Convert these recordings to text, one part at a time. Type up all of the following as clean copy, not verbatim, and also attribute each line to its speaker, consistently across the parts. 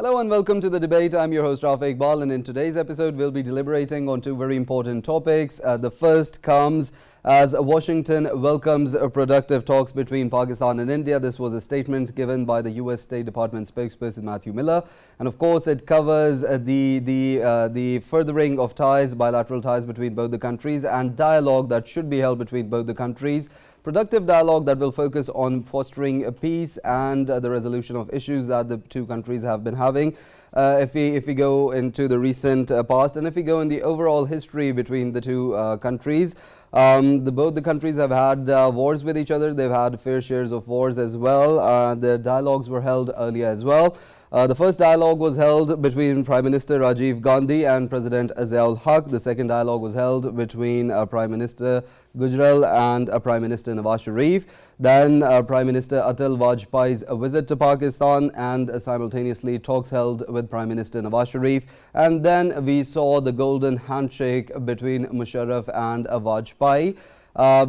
Speaker 1: Hello and welcome to the debate. I'm your host Rafae Iqbal, and in today's episode we'll be deliberating on two very important topics. The first comes as Washington welcomes productive talks between Pakistan and India. This was a statement given by the US State Department spokesperson Matthew Miller, and of course it covers the furthering of ties, bilateral ties between both the countries, and dialogue that should be held between both the countries. Productive dialogue that will focus on fostering peace and the resolution of issues that the two countries have been having. If we go into the recent past, and if we go in the overall history between the two countries, both the countries have had wars with each other. They've had fair shares of wars as well. The dialogues were held earlier as well. The first dialogue was held between Prime Minister Rajiv Gandhi and President Ziaul Haq. The second dialogue was held between Prime Minister Gujral and Prime Minister Nawaz Sharif. Then Prime Minister Atal Vajpayee's visit to Pakistan, and simultaneously talks held with Prime Minister Nawaz Sharif. And then we saw the golden handshake between Musharraf and Vajpayee.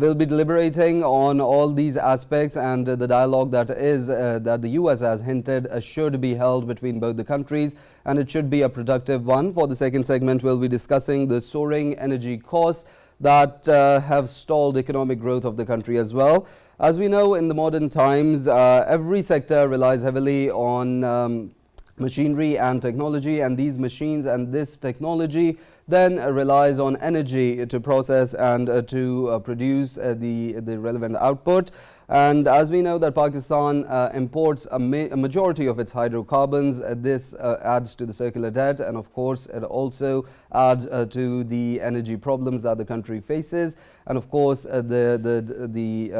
Speaker 1: We'll be deliberating on all these aspects and the dialogue that the US has hinted should be held between both the countries, and it should be a productive one. For the second segment, we'll be discussing the soaring energy costs that have stalled economic growth of the country as well. As we know, in the modern times, every sector relies heavily on machinery and technology, and these machines and this technology then relies on energy to process and to produce the relevant output. And as we know that Pakistan imports a majority of its hydrocarbons, this adds to the circular debt, and of course it also adds to the energy problems that the country faces, and of course the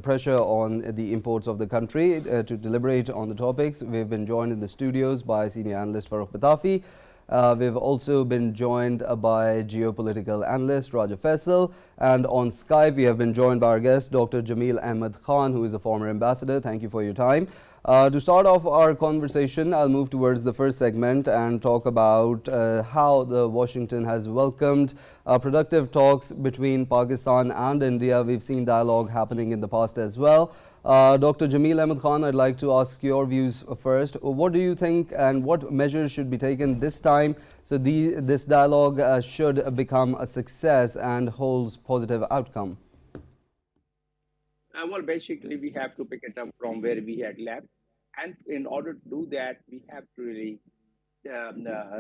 Speaker 1: pressure on the imports of the country. To deliberate on the topics, we've been joined in the studios by senior analyst Farrukh Pitafi. We've also been joined by geopolitical analyst Raja Faisal, and on Skype we have been joined by our guest Dr. Jamil Ahmed Khan, who is a former ambassador. Thank you for your time. To start off our conversation, I'll move towards the first segment and talk about how the Washington has welcomed productive talks between Pakistan and India. We've seen dialogue happening in the past as well. Dr. Jamil Ahmed Khan, I'd like to ask your views first. What do you think, and what measures should be taken this time so this dialogue should become a success and holds positive outcome?
Speaker 2: Well, basically, we have to pick it up from where we had left. And in order to do that, we have to really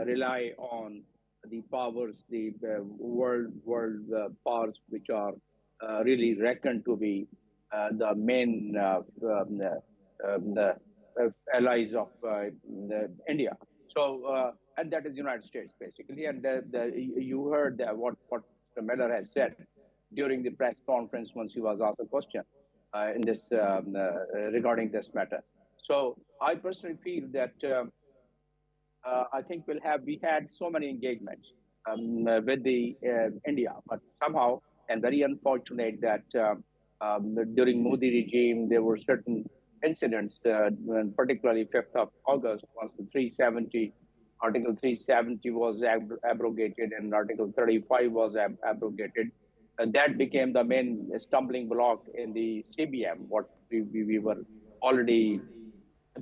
Speaker 2: rely on the powers, the world powers, which are really reckoned to be the main allies of India. So, and that is United States, basically. And you heard that what Mr. Miller has said during the press conference once he was asked a question in this regarding this matter. So I personally feel that I think we had so many engagements with the India, but somehow, and very unfortunate that during Modi regime there were certain incidents, particularly 5th of August, once the 370 Article 370 was abrogated and Article 35 was abrogated. That became the main stumbling block in the CBM. What we were already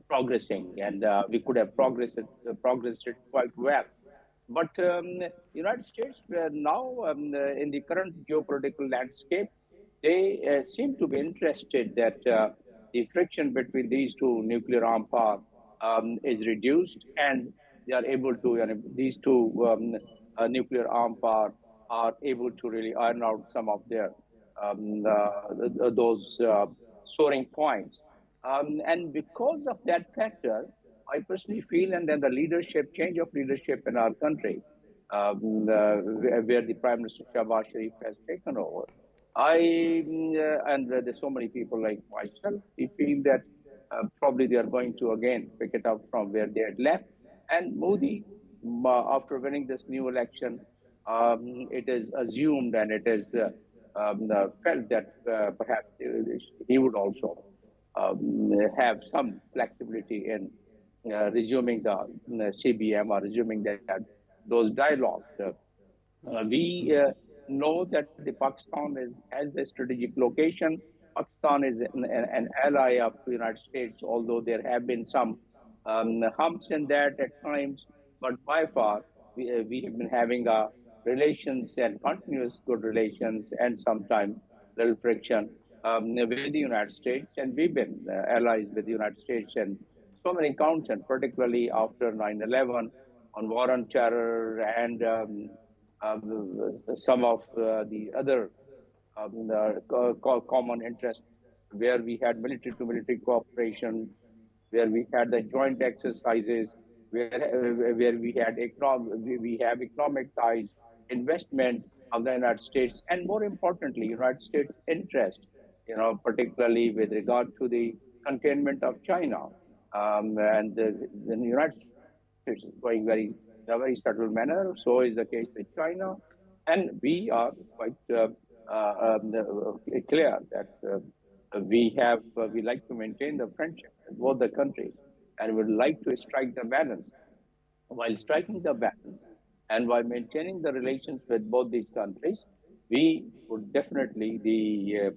Speaker 2: progressing, and we could have progressed it quite well. But United States now in the current geopolitical landscape, they seem to be interested that the friction between these two nuclear armed powers is reduced, and they are able to, these two nuclear armed powers are able to really iron out some of their those soaring points. And because of that factor, I personally feel, and then the change of leadership in our country, where the Prime Minister Shahbaz Sharif has taken over, and there's so many people like myself, we feel that probably they are going to again pick it up from where they had left. And Modi, after winning this new election, it is assumed and it is felt that perhaps he would also have some flexibility in resuming the CBM or resuming those dialogues. We know that the Pakistan has a strategic location. Pakistan is an ally of the United States, although there have been some humps in that at times, but by far we have been having relations and continuous good relations and sometimes little friction with the United States, and we've been allies with the United States and so many counts, and particularly after 9/11 on war on terror and some of the other common interests where we had military to military cooperation, where we had the joint exercises, where we have economic ties, investment of the United States, and more importantly, United States interest, particularly with regard to the containment of China. And the United States is going in a very subtle manner. So is the case with China, and we are quite clear that we like to maintain the friendship with both the countries, and would like to strike the balance. While striking the balance and while maintaining the relations with both these countries, we would definitely the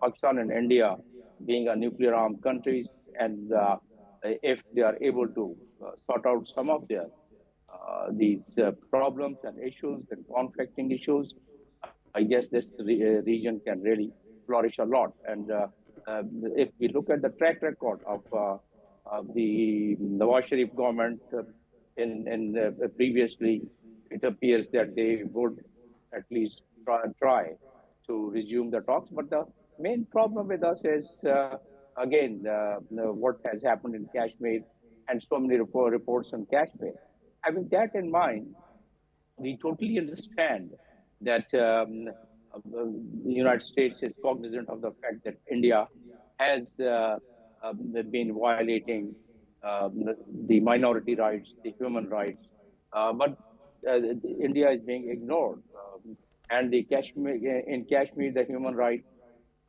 Speaker 2: Pakistan and India being a nuclear armed countries, and if they are able to sort out some of their these problems and issues and conflicting issues, I guess this region can really flourish a lot. And if we look at the track record of the Nawaz Sharif government in previously, it appears that they would at least try to resume the talks. But the main problem with us is, again, what has happened in Kashmir and so many reports on Kashmir. Having that in mind, we totally understand that the United States is cognizant of the fact that India has been violating the minority rights, the human rights, but India is being ignored, and in Kashmir, the human rights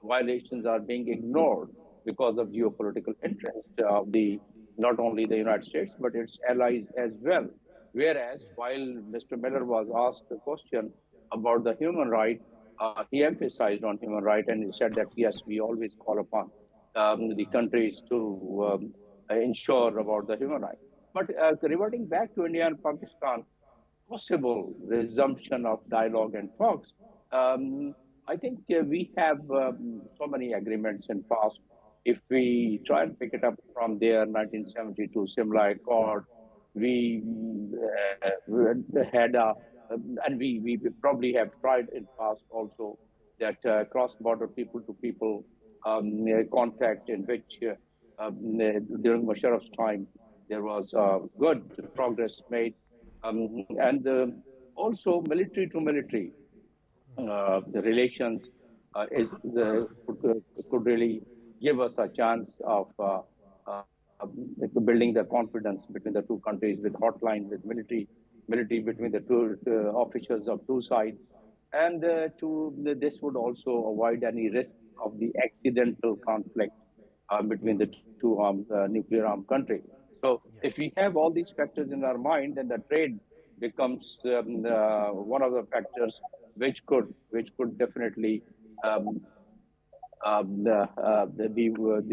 Speaker 2: violations are being ignored because of geopolitical interest of the not only the United States but its allies as well. Whereas, while Mr. Miller was asked the question about the human right, he emphasized on human right, and he said that yes, we always call upon the countries to ensure about the human right. But reverting back to India and Pakistan, possible resumption of dialogue and talks. I think we have so many agreements in past. If we try and pick it up from there, 1972 Simla Accord, we had and we probably have tried in past also that cross-border people-to-people contact, in which during Musharraf's time there was good progress made, and also military to military the relations could really give us a chance of building the confidence between the two countries with hotline, with military between the two officials of two sides. And this would also avoid any risk of the accidental conflict between the two nuclear armed countries. So if we have all these factors in our mind, then the trade becomes one of the factors which could definitely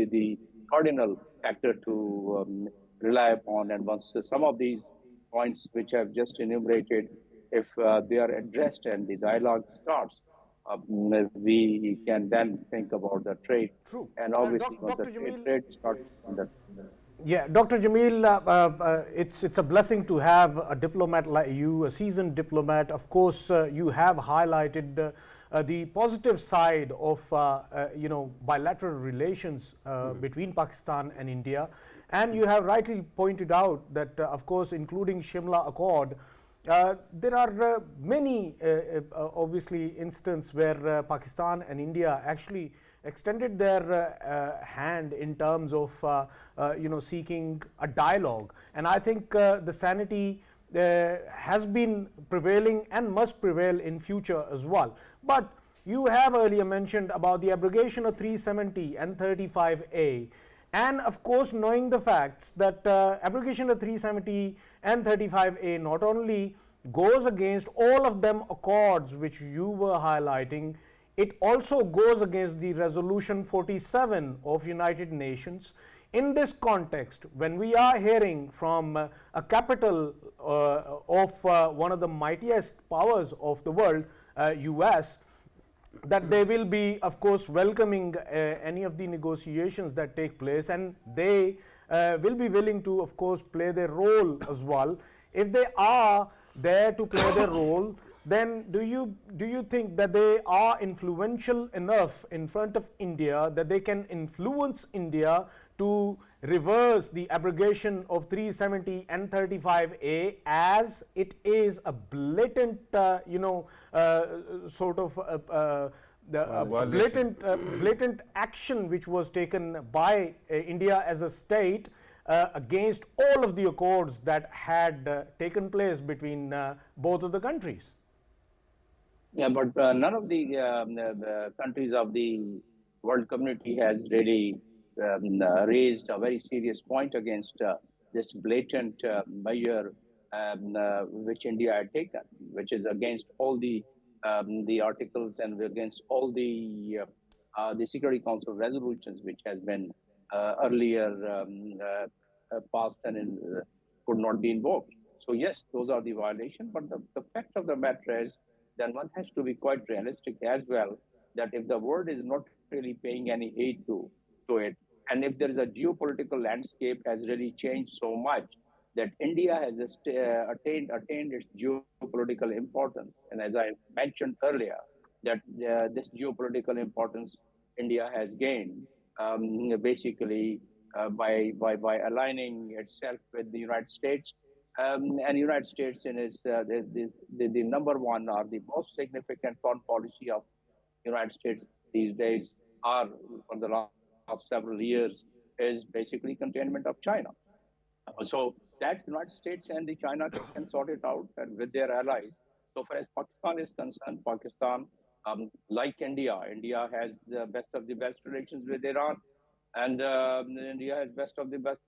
Speaker 2: the cardinal factor to rely upon. And once some of these points which I've just enumerated, if they are addressed and the dialogue starts, we can then think about the trade.
Speaker 3: True.
Speaker 2: And obviously, once the
Speaker 3: Dr. Jamil,
Speaker 2: trade starts,
Speaker 3: yeah, Dr. Jamil, it's a blessing to have a diplomat like you, a seasoned diplomat. Of course, you have highlighted the positive side of bilateral relations between Pakistan and India, and you have rightly pointed out that, of course, including Shimla Accord, there are many, obviously, instances where Pakistan and India actually extended their hand in terms of seeking a dialogue. And I think the sanity has been prevailing and must prevail in future as well. But you have earlier mentioned about the abrogation of 370 and 35A, and of course, knowing the facts that abrogation of 370 and 35A not only goes against all of them accords which you were highlighting, it also goes against the resolution 47 of United Nations. In this context, when we are hearing from a capital of one of the mightiest powers of the world, US, that they will be, of course, welcoming any of the negotiations that take place, and they will be willing to, of course, play their role as well. If they are there to play their role, then do you think that they are influential enough in front of India that they can influence India to reverse the abrogation of 370 and 35A, as it is a blatant, sort of blatant action which was taken by India as a state against all of the accords that had taken place between both of the countries?
Speaker 2: Yeah, but none of the countries of the world community has really raised a very serious point against this blatant measure which India had taken, which is against all the articles and against all the Security Council resolutions, which has been earlier passed and could not be invoked. So yes, those are the violations. But the fact of the matter is, then one has to be quite realistic as well, that if the world is not really paying any aid to it, and if there is a geopolitical landscape has really changed so much that India has attained its geopolitical importance, and as I mentioned earlier, that this geopolitical importance India has gained basically by aligning itself with the United States. And United States in its the number one or the most significant foreign policy of United States these days are for the last several years is basically containment of China. So that United States and the China can sort it out and with their allies. So far as Pakistan is concerned, Pakistan, like India has the best of the best relations with Iran, and India has best of the best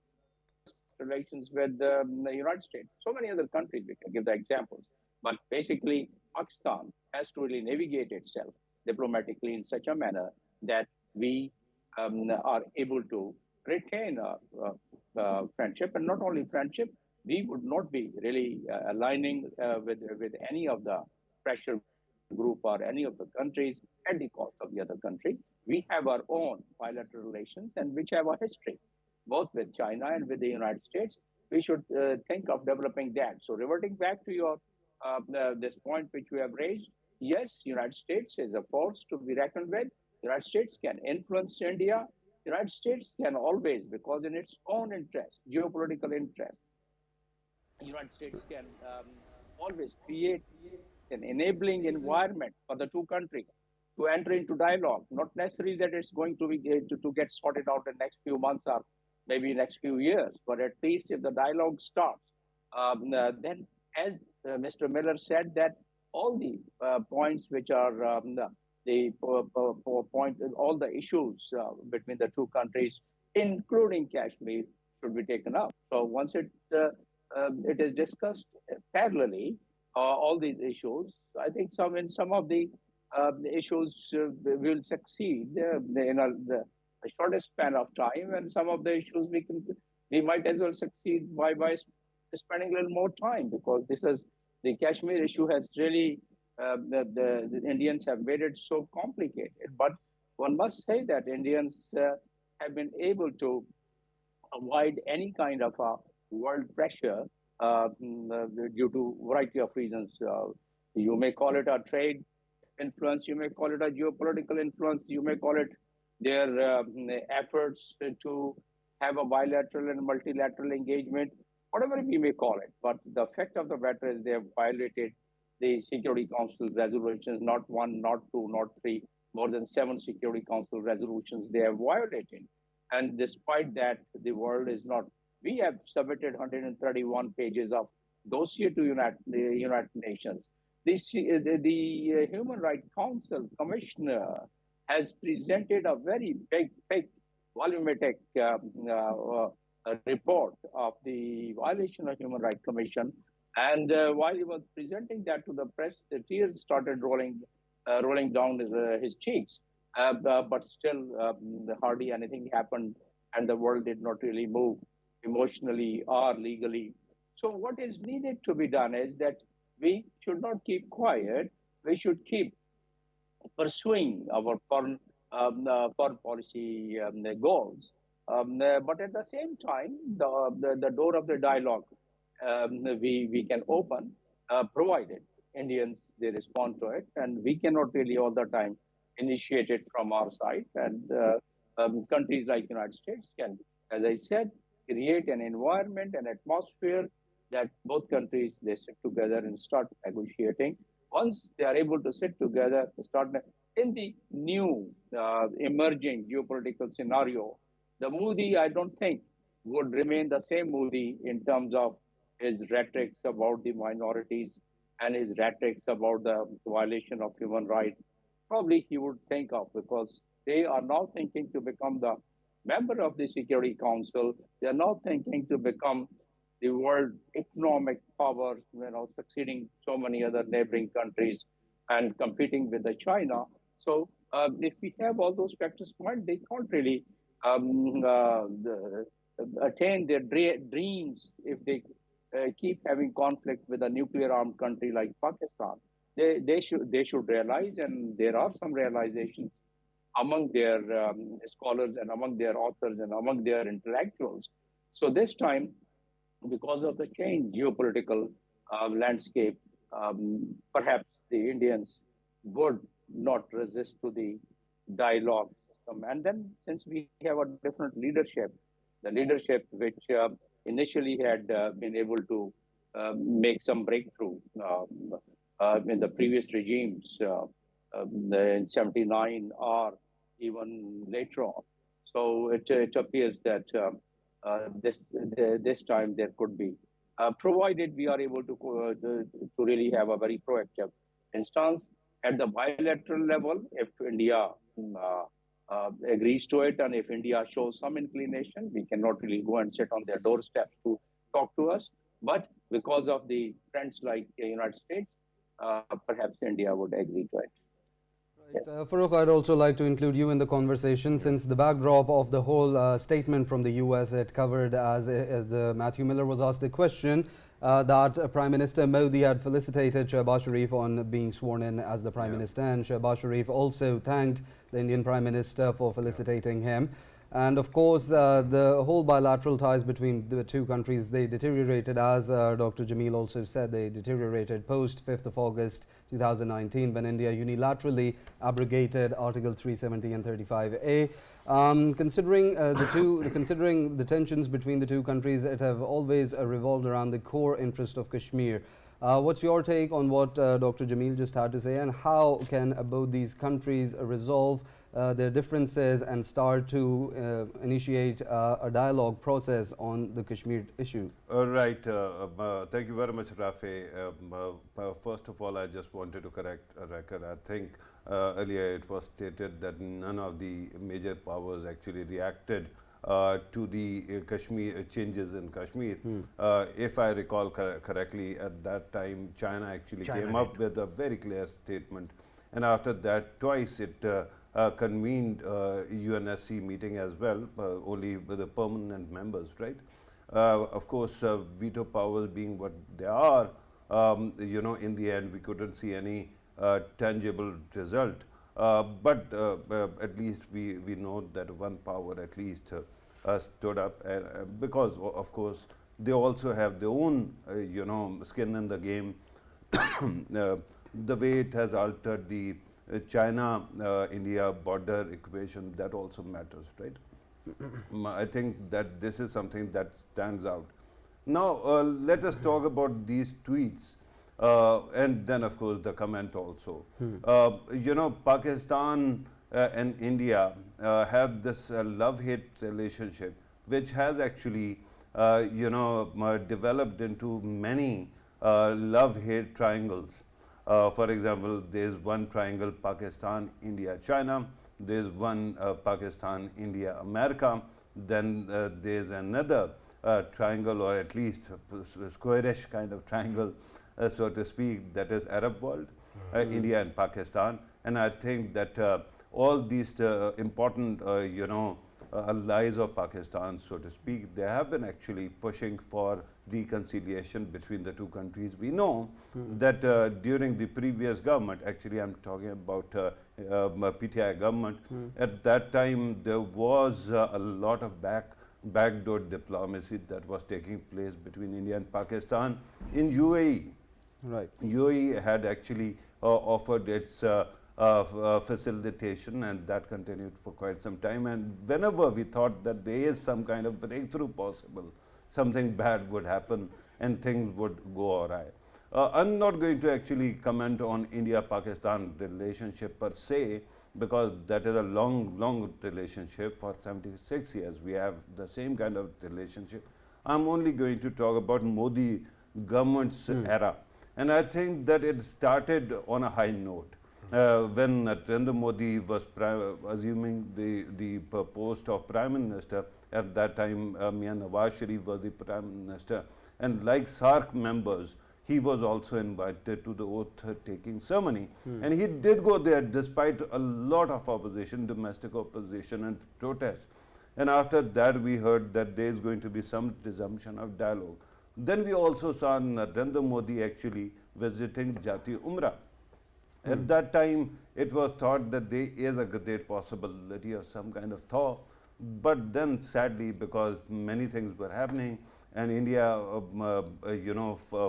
Speaker 2: relations with the United States. So many other countries, we can give the examples. But basically, Pakistan has to really navigate itself diplomatically in such a manner that we are able to retain friendship, and not only friendship, we would not be really aligning with any of the pressure group or any of the countries at the cost of the other country. We have our own bilateral relations and which have a history, both with China and with the United States. We should think of developing that. So reverting back to your this point which you have raised, yes, United States is a force to be reckoned with. United States can influence India. United States can always, because in its own interest, geopolitical interest, United States can always create an enabling environment for the two countries to enter into dialogue. Not necessarily that it's going to be to get sorted out in the next few months or maybe next few years, but at least if the dialogue starts, then as Mr. Miller said, that all the points which are the point, all the issues between the two countries, including Kashmir, should be taken up. So once it is discussed parallelly, all these issues, I think some of the issues will succeed in the shortest span of time, and some of the issues we might as well succeed by spending a little more time, because the Kashmir issue has really the Indians have made it so complicated. But one must say that Indians have been able to avoid any kind of a world pressure due to a variety of reasons. You may call it a trade influence, you may call it a geopolitical influence, you may call it their efforts to have a bilateral and multilateral engagement, whatever we may call it. But the fact of the matter is they have violated the Security Council resolutions, not one, not two, not three, more than 7 Security Council resolutions they have violated. And despite that, the world is not. We have submitted 131 pages of dossier to the United Nations. The Human Rights Council Commissioner has presented a very big volumetric report of the violation of Human Rights Commission. And while he was presenting that to the press, the tears started rolling down his cheeks. But still, hardly anything happened and the world did not really move emotionally or legally. So what is needed to be done is that we should not keep quiet. We should keep pursuing our foreign policy goals. But at the same time, the door of the dialogue we can open, provided Indians they respond to it, and we cannot really all the time initiate it from our side. And countries like United States can, as I said, create an environment, an atmosphere that both countries they sit together and start negotiating. Once they are able to sit together, in the new emerging geopolitical scenario, the Modi, I don't think, would remain the same Modi in terms of his rhetorics about the minorities and his rhetorics about the violation of human rights. Probably he would think of, because they are now thinking to become the member of the Security Council. They are now thinking to become the world economic power, succeeding so many other neighboring countries and competing with the China. So if we have all those factors in mind, they can't really attain their dreams if they keep having conflict with a nuclear armed country like Pakistan. They should realize, and there are some realizations among their scholars and among their authors and among their intellectuals. So this time, because of the changed geopolitical landscape, perhaps the Indians would not resist to the dialogue system. And then, since we have a different leadership, the leadership which initially had been able to make some breakthrough in the previous regimes in 79 or even later on. So it appears that this time there could be, provided we are able to really have a very proactive instance at the bilateral level. If India agrees to it, and if India shows some inclination, we cannot really go and sit on their doorsteps to talk to us. But because of the friends like the United States, perhaps India would agree to it.
Speaker 1: Right. Farrukh, I'd also like to include you in the conversation, since the backdrop of the whole statement from the US, it covered as Matthew Miller was asked a question that Prime Minister Modi had felicitated Shehbaz Sharif on being sworn in as the Prime Minister, and Shehbaz Sharif also thanked the Indian Prime Minister for felicitating him. And of course, the whole bilateral ties between the two countries, they deteriorated, as Dr. Jamil also said, they deteriorated post 5th of August 2019 when India unilaterally abrogated Article 370 and 35A. Considering the tensions between the two countries, it have always revolved around the core interest of Kashmir. What's your take on what Dr. Jamil just had to say, and how can both these countries resolve their differences and start to initiate a dialogue process on the Kashmir issue?
Speaker 4: Right. Thank you very much, Rafae. First of all, I just wanted to correct a record. I think earlier it was stated that none of the major powers actually reacted to the Kashmir changes in Kashmir. If I recall correctly, at that time, China actually came up with a very clear statement. And after that, twice it convened UNSC meeting as well, only with the permanent members, right? Of course, veto powers being what they are, in the end, we couldn't see any tangible result. But at least we know that one power at least stood up, because of course they also have their own skin in the game. The way it has altered the China-India border equation, that also matters, right? I think that this is something that stands out. Now let us talk about these tweets. And then, of course, the comment also. Pakistan and India have this love-hate relationship, which has actually, developed into many love-hate triangles. For example, there's one triangle, Pakistan, India, China. There's one Pakistan, India, America. Then there's another triangle, or at least a squarish kind of triangle, so to speak, that is Arab world, India and Pakistan. And I think that all these important, allies of Pakistan, so to speak, they have been actually pushing for reconciliation between the two countries. We know that during the previous government, actually I'm talking about PTI government, at that time there was a lot of backdoor diplomacy that was taking place between India and Pakistan in UAE.
Speaker 1: Right.
Speaker 4: UAE had actually offered its facilitation, and that continued for quite some time. And whenever we thought that there is some kind of breakthrough possible, something bad would happen and things would go awry. I'm not going to actually comment on India-Pakistan relationship per se, because that is a long relationship. For 76 years we have the same kind of relationship. I'm only going to talk about Modi government's era. And I think that it started on a high note. When Narendra Modi was assuming the post of Prime Minister, at that time Mian Nawaz Sharif was the Prime Minister, and like SARC members, he was also invited to the oath-taking ceremony. And he did go there despite a lot of opposition, domestic opposition and protests. And after that we heard that there is going to be some resumption of dialogue. Then we also saw Narendra Modi actually visiting Jati Umrah. At that time, it was thought that there is a great possibility of some kind of thaw. But then, sadly, because many things were happening, and India,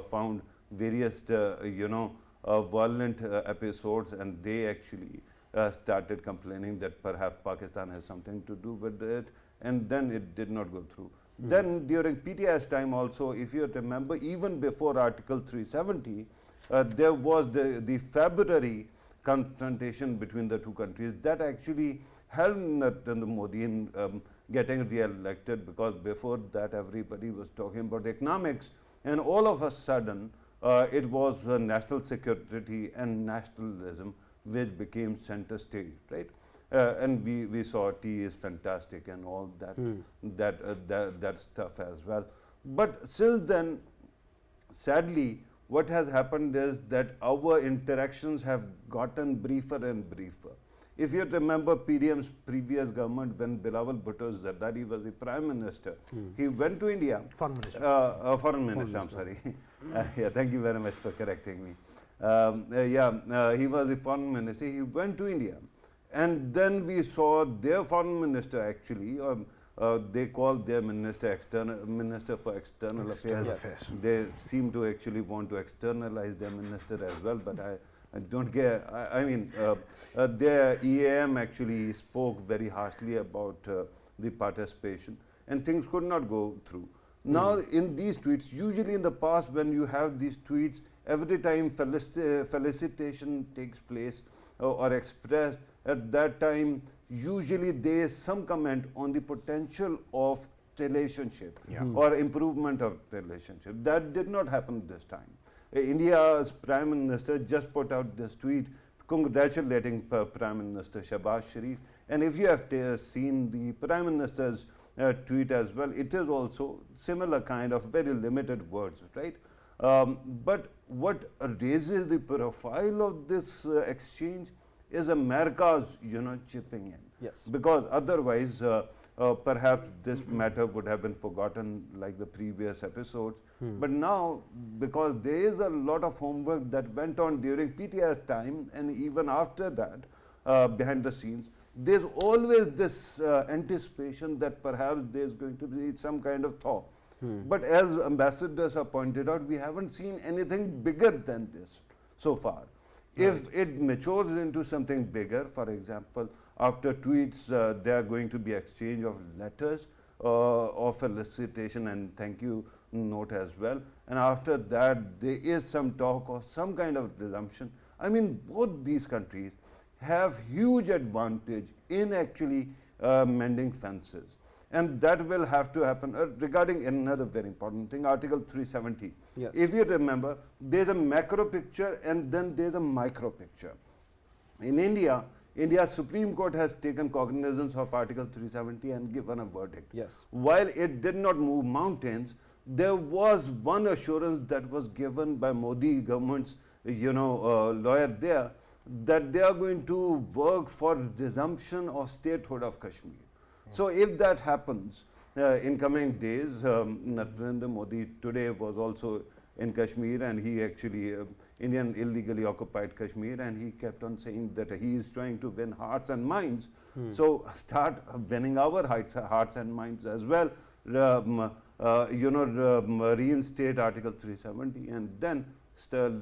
Speaker 4: found various, violent episodes, and they actually started complaining that perhaps Pakistan has something to do with it, and then it did not go through. Then during PTI's time also, if you remember, even before Article 370, there was the February confrontation between the two countries that actually helped Narendra Modi in getting re-elected, because before that everybody was talking about economics, and all of a sudden it was national security and nationalism which became center stage, right? And we saw tea is fantastic and all that, that stuff as well. But since then, sadly, what has happened is that our interactions have gotten briefer and briefer. If you remember PDM's previous government, when Bilawal Bhutto Zardari was the Prime Minister, he went to India.
Speaker 3: Foreign Minister.
Speaker 4: Foreign Minister, I'm sorry. Yeah, thank you very much for correcting me. He was the Foreign Minister. He went to India. And then we saw their Foreign Minister actually, they call their Minister for External Affairs. They seem to actually want to externalize their minister as well, but I don't care. Their EAM actually spoke very harshly about the participation, and things could not go through. Now in these tweets, usually in the past when you have these tweets, every time felicitation takes place or expressed, at that time usually there is some comment on the potential of relationship or improvement of relationship. That did not happen this time. India's Prime Minister just put out this tweet congratulating Prime Minister Shehbaz Sharif, and if you have seen the Prime Minister's tweet as well, it is also similar kind of very limited words, right? But what raises the profile of this exchange is America's, chipping in.
Speaker 1: Yes.
Speaker 4: Because otherwise, perhaps this matter would have been forgotten like the previous episodes. But now, because there is a lot of homework that went on during PTI's time and even after that, behind the scenes, there's always this anticipation that perhaps there's going to be some kind of thaw. But as ambassadors have pointed out, we haven't seen anything bigger than this so far. If it matures into something bigger, for example, after tweets, there are going to be exchange of letters of felicitation and thank you note as well. And after that, there is some talk of some kind of resumption. I mean, both these countries have huge advantage in actually mending fences. And that will have to happen. Regarding another very important thing, Article 370.
Speaker 1: Yes.
Speaker 4: If you remember, there's a macro picture and then there's a micro picture. In India, India's Supreme Court has taken cognizance of Article 370 and given a verdict.
Speaker 1: Yes.
Speaker 4: While it did not move mountains, there was one assurance that was given by Modi government's lawyer there, that they are going to work for resumption of statehood of Kashmir. So if that happens in coming days, Narendra Modi today was also in Kashmir, and he actually, Indian illegally occupied Kashmir, and he kept on saying that he is trying to win hearts and minds. So start winning our hearts and minds as well. Reinstate Article 370, and then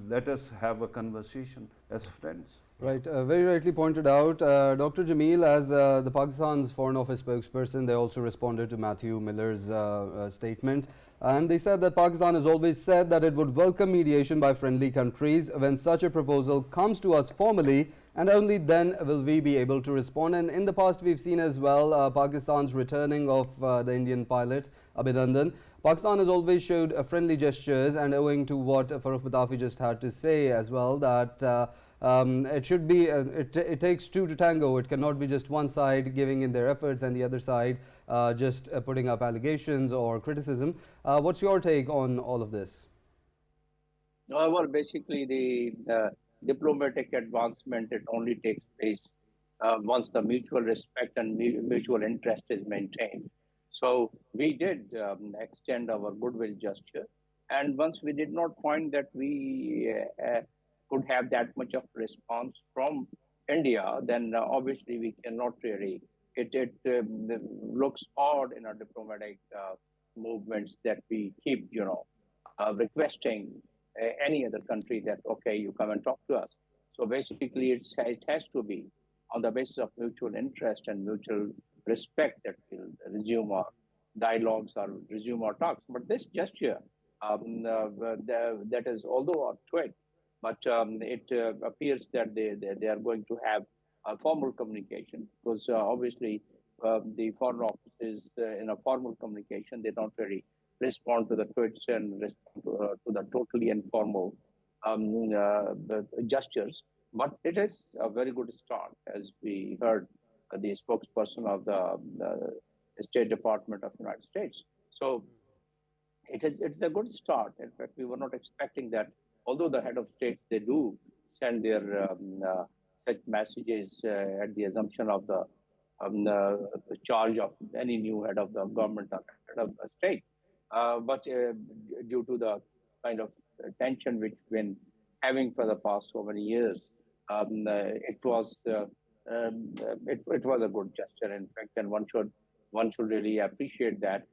Speaker 4: let us have a conversation as friends.
Speaker 1: Right, very rightly pointed out. Dr. Jamil, as the Pakistan's Foreign Office spokesperson, they also responded to Matthew Miller's statement. And they said that Pakistan has always said that it would welcome mediation by friendly countries when such a proposal comes to us formally, and only then will we be able to respond. And in the past, we've seen as well Pakistan's returning of the Indian pilot, Abhinandan. Pakistan has always showed friendly gestures, and owing to what Farrukh Pitafi just had to say as well, that it should be, it takes two to tango. It cannot be just one side giving in their efforts and the other side just putting up allegations or criticism. What's your take on all of this?
Speaker 2: Well, basically, the diplomatic advancement, it only takes place once the mutual respect and mutual interest is maintained. So we did extend our goodwill gesture. And once we did not find that we could have that much of response from India, then obviously we cannot really. It looks odd in our diplomatic movements that we keep, requesting any other country that, okay, you come and talk to us. So basically, it has to be on the basis of mutual interest and mutual respect that we'll resume our dialogues or resume our talks. But this gesture, that is, although a tweet, but it appears that they are going to have a formal communication, because obviously the foreign office is in a formal communication. They don't really respond to the tweets and respond to the totally informal gestures. But it is a very good start, as we heard the spokesperson of the State Department of the United States. So it's a good start. In fact, we were not expecting that. Although the head of states, they do send their such messages at the assumption of the charge of any new head of the government or head of the state. But due to the kind of tension which we've been having for the past so many years, it was a good gesture, in fact, and one should really appreciate that,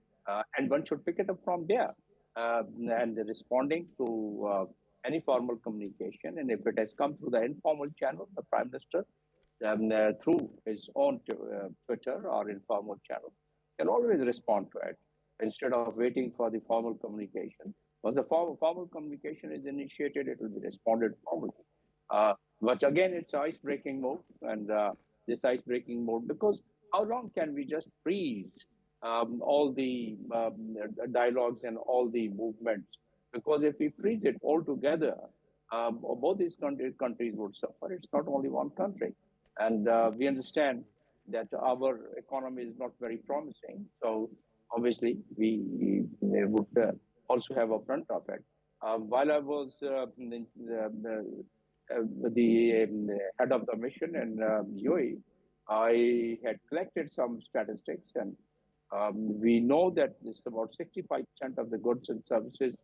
Speaker 2: and one should pick it up from there, and responding to any formal communication. And if it has come through the informal channel, the Prime Minister, through his own Twitter or informal channel, can always respond to it instead of waiting for the formal communication. Once the formal communication is initiated, it will be responded formally. But again, it's an ice-breaking move, and this ice-breaking move, because how long can we just freeze all the dialogues and all the movements? Because if we freeze it all together, both these countries would suffer. It's not only one country. And we understand that our economy is not very promising. So obviously, we would also have a front of it. While I was the head of the mission in UAE, I had collected some statistics, and we know that it's about 65% of the goods and services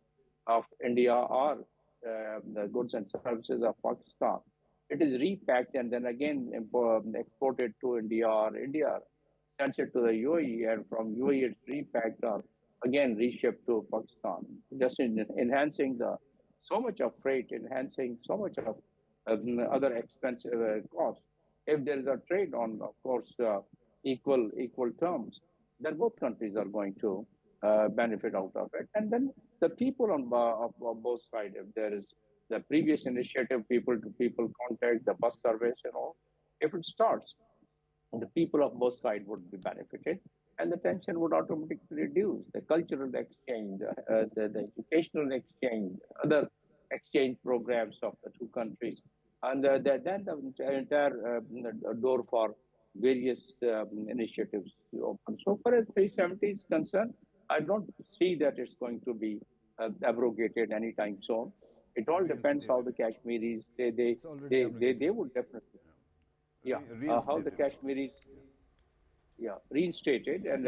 Speaker 2: of India are the goods and services of Pakistan. It is repacked and then again exported to India, or India sends it to the UAE, and from UAE it's repacked or again reshipped to Pakistan, just enhancing so much of freight, enhancing so much of other expensive costs. If there is a trade on, of course, equal terms, then both countries are going to benefit out of it. And then the people on both sides, if there is the previous initiative, people-to-people contact, the bus service, if it starts, the people of both sides would be benefited, and the tension would automatically reduce. The cultural exchange, the educational exchange, other exchange programs of the two countries, and then the entire door for various initiatives open. So far as 370 is concerned, I don't see that it's going to be abrogated anytime soon. It all depends how the Kashmiris, they would definitely, how the Kashmiris, reinstated. And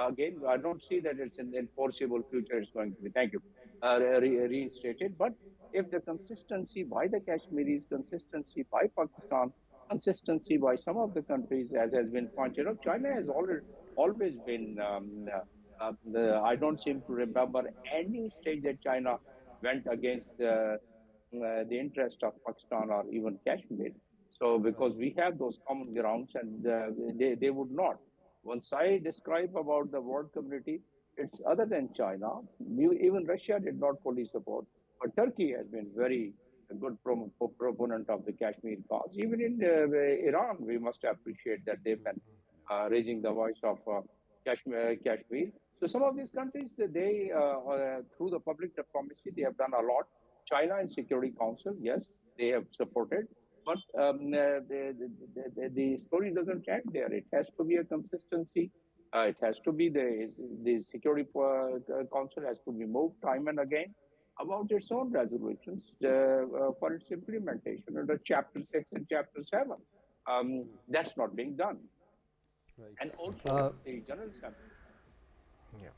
Speaker 2: again, I don't see that it's in the enforceable future. It's going to be, thank you, reinstated. But if the consistency by the Kashmiris, consistency by Pakistan, consistency by some of the countries, as has been pointed out, China has always been. I don't seem to remember any stage that China went against the interest of Pakistan or even Kashmir. So because we have those common grounds, and they would not. Once I describe about the world community, it's other than China. Even Russia did not fully support, but Turkey has been very a good proponent of the Kashmir cause. Even in Iran, we must appreciate that they've been raising the voice of Kashmir. So some of these countries, through the public diplomacy, they have done a lot. China in Security Council, yes, they have supported, but the story doesn't end there. It has to be a consistency. It has to be the Security Council has to be moved time and again about its own resolutions for its implementation under Chapter 6 and Chapter 7. That's not being done.
Speaker 1: Right.
Speaker 2: And also the General Assembly.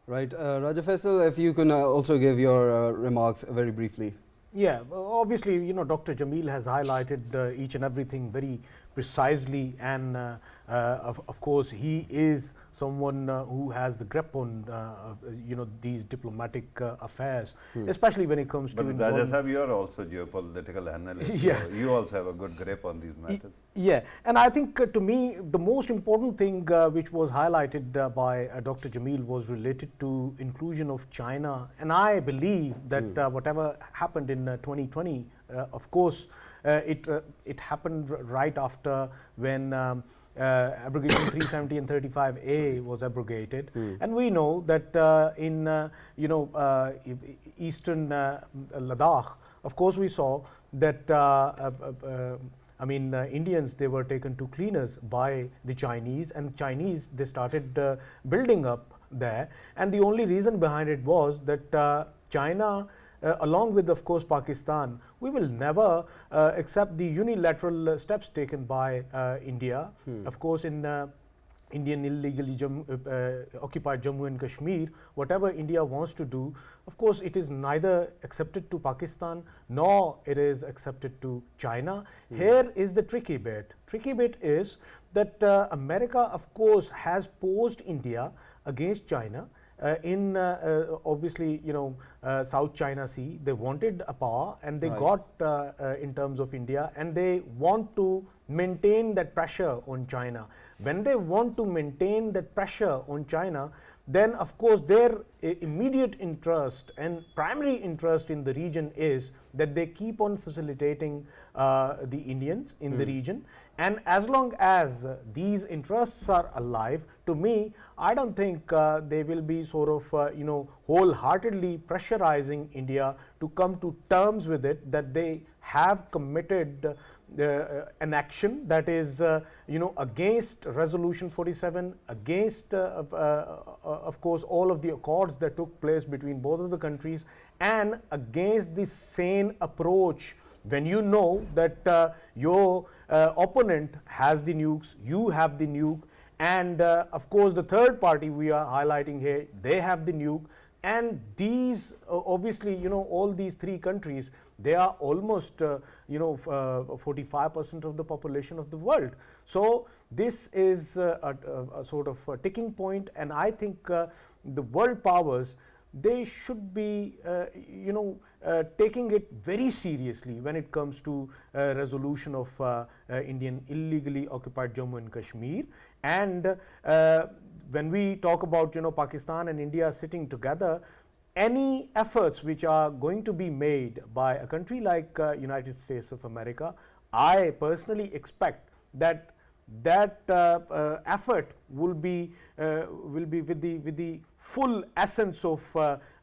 Speaker 1: Right. Raja Faisal, if you can also give your remarks very briefly.
Speaker 3: Yeah, obviously, Dr. Jamil has highlighted each and everything very precisely, and of course, he is someone who has the grip on, these diplomatic affairs, especially when it comes to.
Speaker 4: But Raja Sahab, you are also geopolitical analyst.
Speaker 3: Yes.
Speaker 4: So you also have a good grip on these matters.
Speaker 3: Yeah, and I think to me, the most important thing which was highlighted by Dr. Jamil was related to inclusion of China. And I believe that whatever happened in 2020, of course, it happened right after when abrogation 370 and 35A was abrogated. And we know that in eastern Ladakh, of course, we saw that Indians, they were taken to cleaners by the Chinese, and Chinese, they started building up there. And the only reason behind it was that China, along with, of course, Pakistan, we will never accept the unilateral steps taken by India. Of course, in Indian illegally occupied Jammu and Kashmir, whatever India wants to do, of course, it is neither accepted to Pakistan nor it is accepted to China. Here is the tricky bit. Tricky bit is that America, of course, has posed India against China. In obviously, South China Sea, they wanted a power, and they got in terms of India, and they want to maintain that pressure on China. When they want to maintain that pressure on China, then of course their immediate interest and primary interest in the region is that they keep on facilitating the Indians in the region. And as long as these interests are alive, to me, I don't think they will be sort of, wholeheartedly pressurizing India to come to terms with it, that they have committed an action that is, against Resolution 47, against, of course, all of the accords that took place between both of the countries, and against the sane approach. When you know that your opponent has the nukes, you have the nuke, and of course the third party we are highlighting here, they have the nuke, and these obviously, all these three countries, they are almost 45% of the population of the world. So this is a sort of a ticking point, and I think the world powers, they should be taking it very seriously when it comes to resolution of Indian illegally occupied Jammu and Kashmir. And when we talk about Pakistan and India sitting together, any efforts which are going to be made by a country like United States of America, I personally expect that effort will be with the full essence of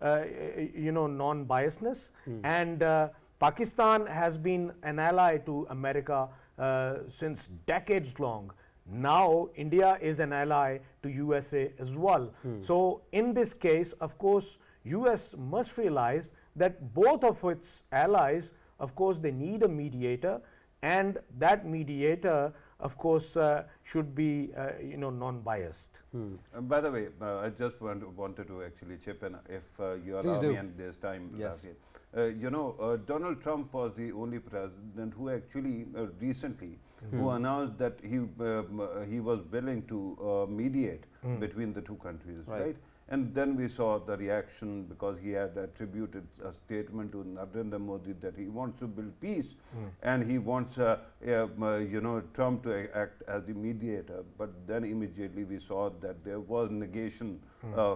Speaker 3: non-biasness. And Pakistan has been an ally to America since decades long. Now India is an ally to USA as well. So in this case, of course, US must realize that both of its allies, of course, they need a mediator, and that mediator of course, should be non-biased.
Speaker 4: By the way, I just wanted to actually chip in, if you
Speaker 1: Please
Speaker 4: allow
Speaker 1: do.
Speaker 4: me, and there's time.
Speaker 1: Yes.
Speaker 4: Rafae. Donald Trump was the only president who actually recently who announced that he was willing to mediate between the two countries, right? And then we saw the reaction, because he had attributed a statement to Narendra Modi that he wants to build peace and he wants Trump to act as the mediator. But then immediately we saw that there was negation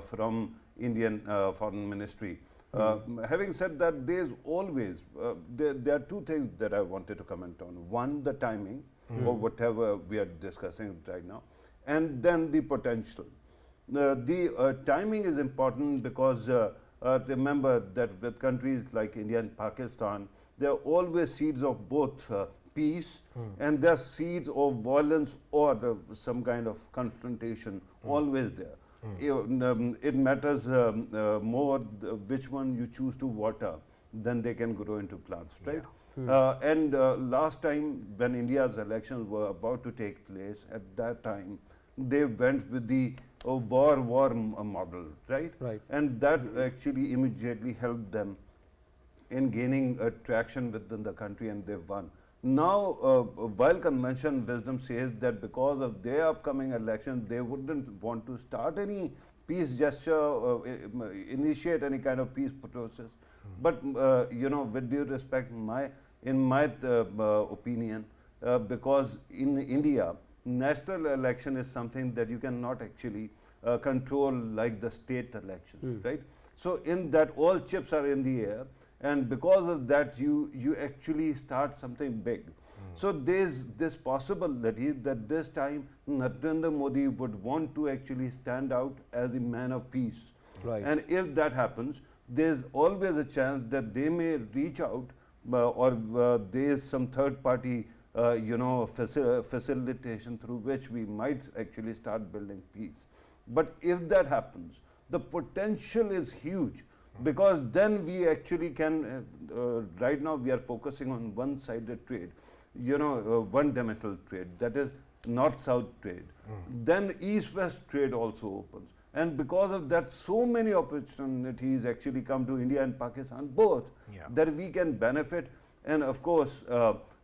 Speaker 4: from Indian Foreign Ministry. Having said that, there's always there are two things that I wanted to comment on. One, the timing of whatever we are discussing right now, and then the potential. The timing is important because remember that with countries like India and Pakistan, there are always seeds of both peace and there are seeds of violence or some kind of confrontation always there. It matters more which one you choose to water, then they can grow into plants, right? And last time when India's elections were about to take place, at that time they went with the war model, right? And that actually immediately helped them in gaining traction within the country, and they've won. Now, while convention wisdom says that because of their upcoming election, they wouldn't want to start any peace gesture, initiate any kind of peace process. But with due respect, in my opinion, because in India, national election is something that you cannot actually control like the state elections, right? So in that, all chips are in the air, and because of that, you actually start something big. So there's this possibility that this time Narendra Modi would want to actually stand out as a man of peace. And if that happens, there's always a chance that they may reach out or there's some third party facilitation through which we might actually start building peace. But if that happens, the potential is huge, because then we actually can, right now we are focusing on one-sided trade, one-dimensional trade, that is north-south trade. Then east-west trade also opens. And because of that, so many opportunities actually come to India and Pakistan, both, that we can benefit. And of course,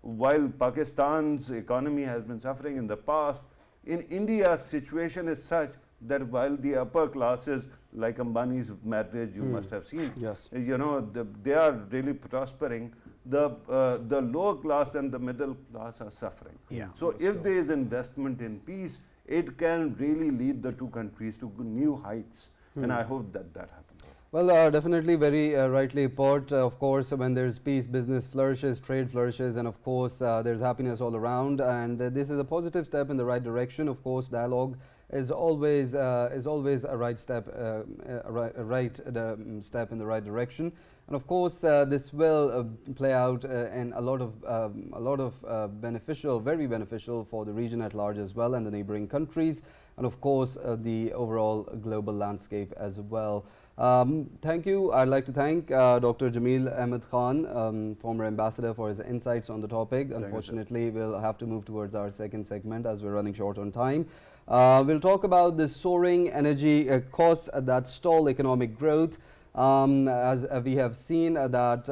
Speaker 4: while Pakistan's economy has been suffering in the past, in India, situation is such that while the upper classes, like Ambani's marriage, you must have seen, they are really prospering. The lower class and the middle class are suffering. So if there is investment in peace, it can really lead the two countries to new heights. And I hope that happens.
Speaker 1: Well, definitely very rightly put. Of course, when there's peace, business flourishes, trade flourishes, and of course, there's happiness all around. And this is a positive step in the right direction. Of course, dialogue is always a right step, step in the right direction. And of course, this will play out in a lot of beneficial, very beneficial for the region at large as well, and the neighboring countries, and of course, the overall global landscape as well. Thank you. I'd like to thank Dr. Jamil Ahmed Khan, former ambassador, for his insights on the topic. Unfortunately, we'll have to move towards our second segment as we're running short on time. We'll talk about the soaring energy costs that stall economic growth. As we have seen that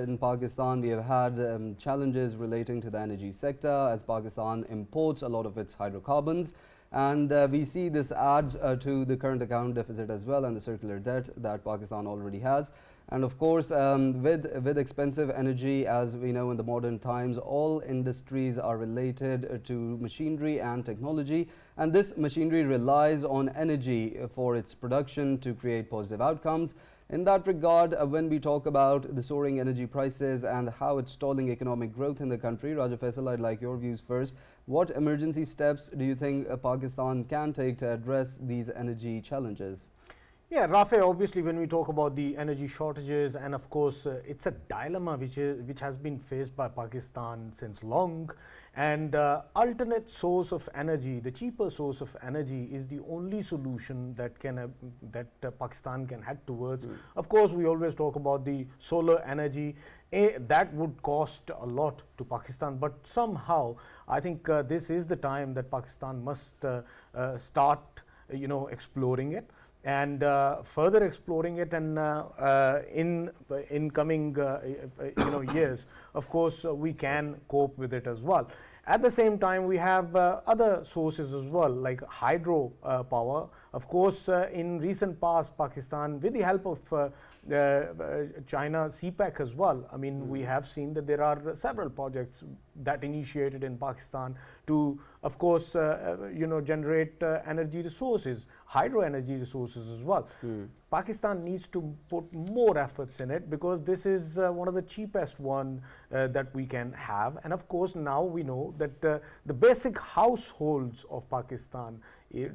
Speaker 1: in Pakistan we have had challenges relating to the energy sector, as Pakistan imports a lot of its hydrocarbons, and we see this adds to the current account deficit as well, and the circular debt that Pakistan already has. And of course, with expensive energy, as we know in the modern times, all industries are related to machinery and technology, and this machinery relies on energy for its production to create positive outcomes. In that regard, when we talk about the soaring energy prices and how it's stalling economic growth in the country, Raja Faisal, I'd like your views first. What emergency steps do you think Pakistan can take to address these energy challenges?
Speaker 3: Yeah, Rafae, obviously when we talk about the energy shortages, and of course it's a dilemma which has been faced by Pakistan since long, and alternate source of energy, the cheaper source of energy, is the only solution that Pakistan can head towards. Of course, we always talk about the solar energy. That would cost a lot to Pakistan, but somehow I think this is the time that Pakistan must start, exploring it and further exploring it, and in coming years, of course, we can cope with it as well. At the same time, we have other sources as well, like hydro power. Of course, in recent past, Pakistan, with the help of China CPEC as well, I mean, we have seen that there are several projects that initiated in Pakistan to, of course, generate energy resources, hydro energy resources as well. Pakistan needs to put more efforts in it, because this is one of the cheapest one that we can have. And of course, now we know that the basic households of Pakistan,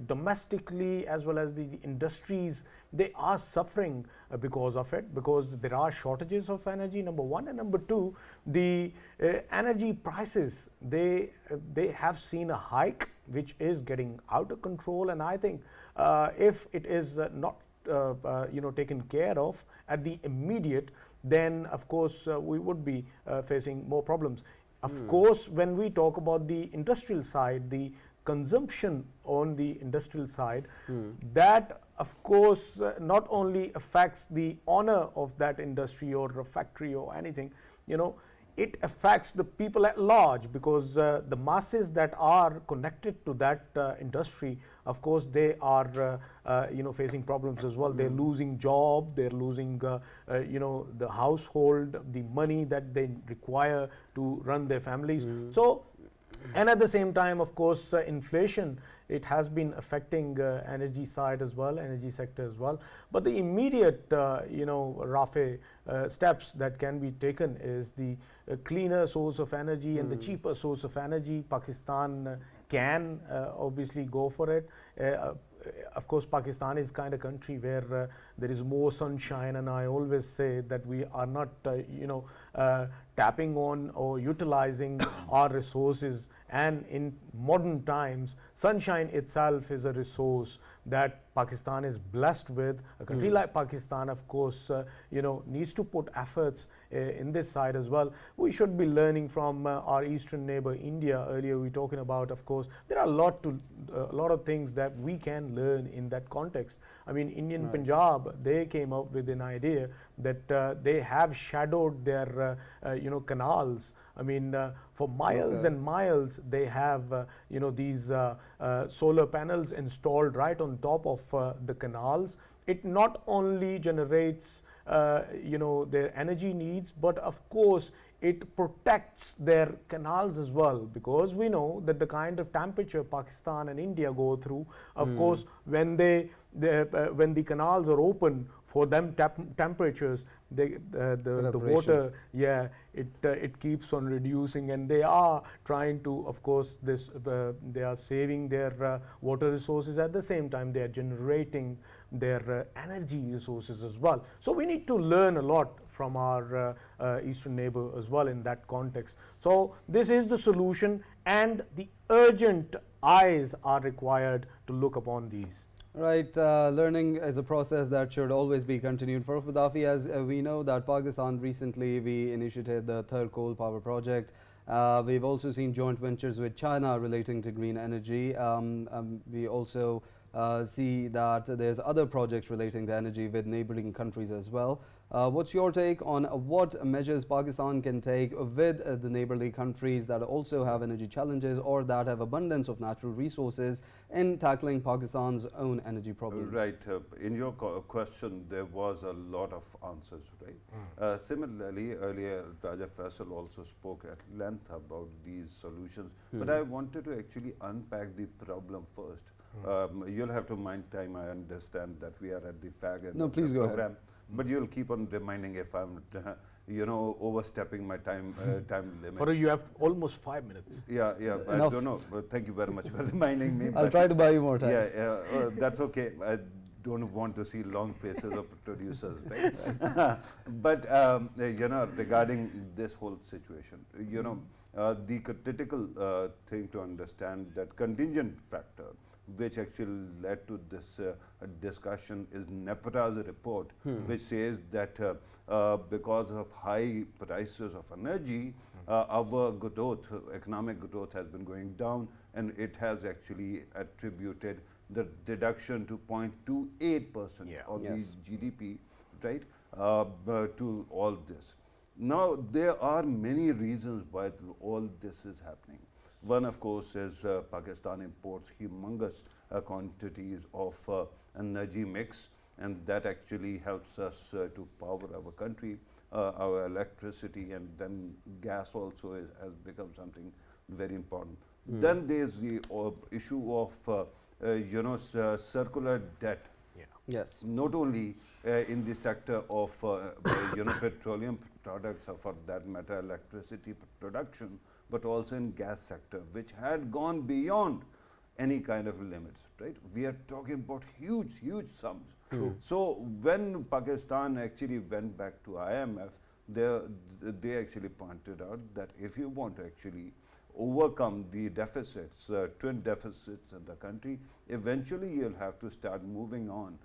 Speaker 3: domestically as well as the industries, they are suffering because of it, because there are shortages of energy, number one, and number two, the energy prices, they have seen a hike which is getting out of control. And I think if it is not taken care of at the immediate, then of course we would be facing more problems. Of course, when we talk about the industrial side, the consumption on the industrial side, that of course not only affects the owner of that industry or a factory or anything, it affects the people at large, because the masses that are connected to that industry, of course, they are facing problems as well. They're losing job, they're losing the household, the money that they require to run their families. So, and at the same time, of course, inflation, it has been affecting energy side as well, energy sector as well. But the immediate, Rafae, steps that can be taken is the cleaner source of energy and the cheaper source of energy. Pakistan can obviously go for it. Of course, Pakistan is kind of country where there is more sunshine, and I always say that we are not, tapping on or utilizing our resources. And in modern times, sunshine itself is a resource that Pakistan is blessed with. A country like Pakistan, of course, needs to put efforts in this side as well. We should be learning from our eastern neighbor India. Earlier we were talking about, of course, there are a lot of things that we can learn in that context. I mean, Indian Punjab, they came up with an idea that they have shadowed their canals. I mean, for miles and miles, they have these solar panels installed right on top of the canals. It not only generates their energy needs, but of course it protects their canals as well, because we know that the kind of temperature Pakistan and India go through, of course, when when the canals are open for them temperatures, the water, it keeps on reducing, and they are trying to, of course, they are saving their water resources. At the same time, they are generating their energy resources as well. So we need to learn a lot from our eastern neighbor as well in that context. So this is the solution, and the urgent eyes are required to look upon these.
Speaker 1: Right, learning is a process that should always be continued. For Pitafi, as we know that Pakistan recently, we initiated the third coal power project. We've also seen joint ventures with China relating to green energy. We also see that there's other projects relating to energy with neighboring countries as well. What's your take on what measures Pakistan can take with the neighborly countries that also have energy challenges or that have abundance of natural resources in tackling Pakistan's own energy problems?
Speaker 4: Right. In your question, there was a lot of answers, right? Similarly, earlier, Raja Faisal also spoke at length about these solutions, but I wanted to actually unpack the problem first. You'll have to mind time. I understand that we are at the fag end of the program. Ahead. But you'll keep on reminding if I'm, overstepping my time limit.
Speaker 3: Farrukh, you have almost 5 minutes.
Speaker 4: Yeah. I don't know. Thank you very much for reminding me.
Speaker 1: I'll try to buy you more time.
Speaker 4: Yeah, that's okay. don't want to see long faces of producers, right? But you know, regarding this whole situation, you know, the critical thing to understand that contingent factor, which actually led to this discussion, is NEPRA's report, which says that because of high prices of energy, our growth, economic growth has been going down, and it has actually attributed the deduction to 0.28% of the GDP, right, to all this. Now, there are many reasons why all this is happening. One, of course, is Pakistan imports humongous quantities of energy mix, and that actually helps us to power our country, our electricity, and then gas also has become something very important. Then there's the issue of you know, circular debt.
Speaker 1: Yes.
Speaker 4: Not only in the sector of you know, petroleum products, or for that matter electricity production, but also in gas sector, which had gone beyond any kind of limits, right? We are talking about huge, huge sums. So when Pakistan actually went back to IMF, they actually pointed out that if you want to actually overcome the deficits, twin deficits in the country, eventually you'll have to start moving on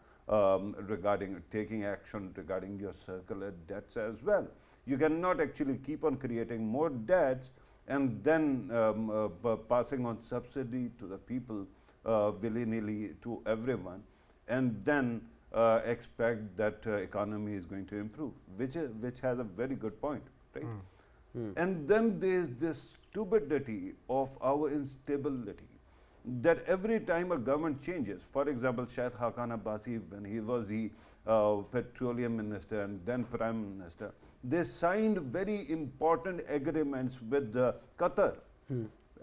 Speaker 4: regarding taking action regarding your circular debts as well. You cannot actually keep on creating more debts and then passing on subsidy to the people willy-nilly to everyone, and then expect that economy is going to improve, which has a very good point, right? And then there is this stupidity of our instability, that every time a government changes, for example, Shahid Haqqan Abbasi, when he was the petroleum minister and then prime minister, they signed very important agreements with Qatar.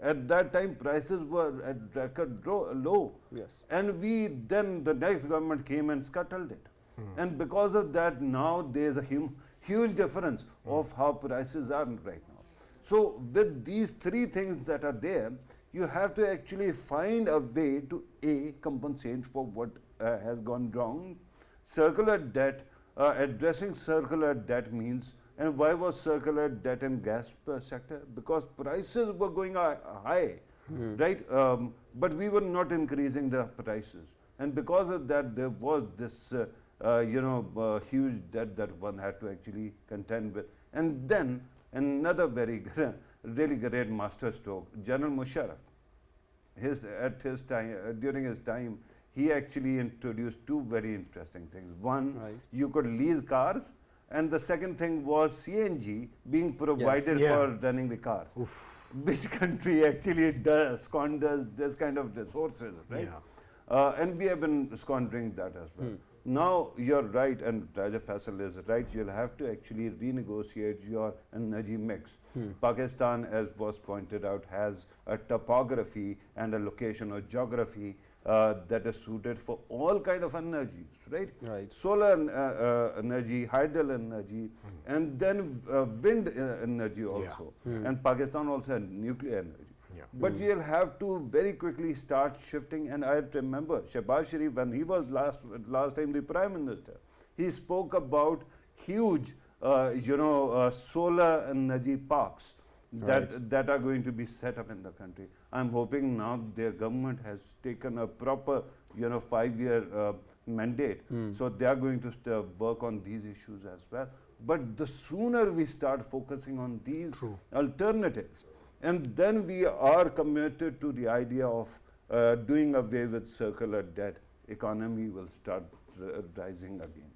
Speaker 4: At that time, prices were at record low.
Speaker 1: Yes.
Speaker 4: And then the next government came and scuttled it. And because of that, now there's a huge difference of how prices are right now. So with these three things that are there, you have to actually find a way to compensate for what has gone wrong. Circular debt, addressing circular debt means, and why was circular debt in gas sector? Because prices were going high, right? But we were not increasing the prices. And because of that, there was this you know, huge debt that one had to actually contend with. And then another very really great masterstroke, General Musharraf, during his time, he actually introduced two very interesting things. One, you could lease cars, and the second thing was CNG being provided for running the cars. Which country actually squanders this kind of resources, right? And we have been squandering that as well. Now you're right, and Raja Faisal is right, you'll have to actually renegotiate your energy mix. Pakistan, as was pointed out, has a topography and a location or geography that is suited for all kind of energies, right? Solar energy, hydro energy, and then wind energy also. And Pakistan also has nuclear energy. But you'll have to very quickly start shifting. And I remember Shehbaz Sharif, when he was last time the Prime Minister, he spoke about huge you know, solar energy parks that are going to be set up in the country. I'm hoping now their government has taken a proper, you know, 5-year mandate. So they are going to work on these issues as well. But the sooner we start focusing on these alternatives, and then we are committed to the idea of doing away with circular debt, economy will start rising again.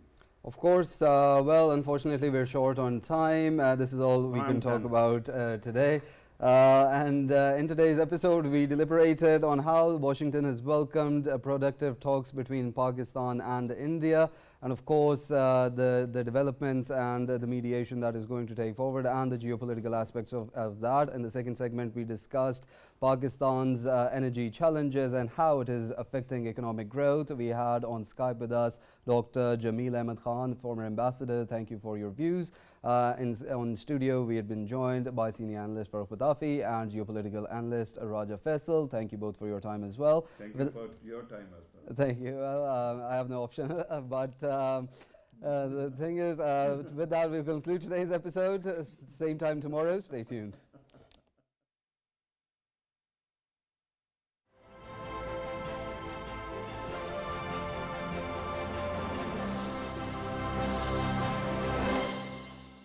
Speaker 1: Of course, well, unfortunately, we're short on time. This is all we can talk about today. And in today's episode, we deliberated on how Washington has welcomed productive talks between Pakistan and India, and of course, the developments and the mediation that is going to take forward, and the geopolitical aspects of that. In the second segment, we discussed Pakistan's energy challenges and how it is affecting economic growth. We had on Skype with us Dr. Jamil Ahmed Khan, former ambassador. Thank you for your views. On studio, we had been joined by senior analyst Farrukh Pitafi and geopolitical analyst Faisal. Thank you both for your time as well.
Speaker 4: Thank you for your time as well.
Speaker 1: Thank you. Well, I have no option, but the thing is, with that, we'll conclude today's episode. Same time tomorrow. Stay tuned.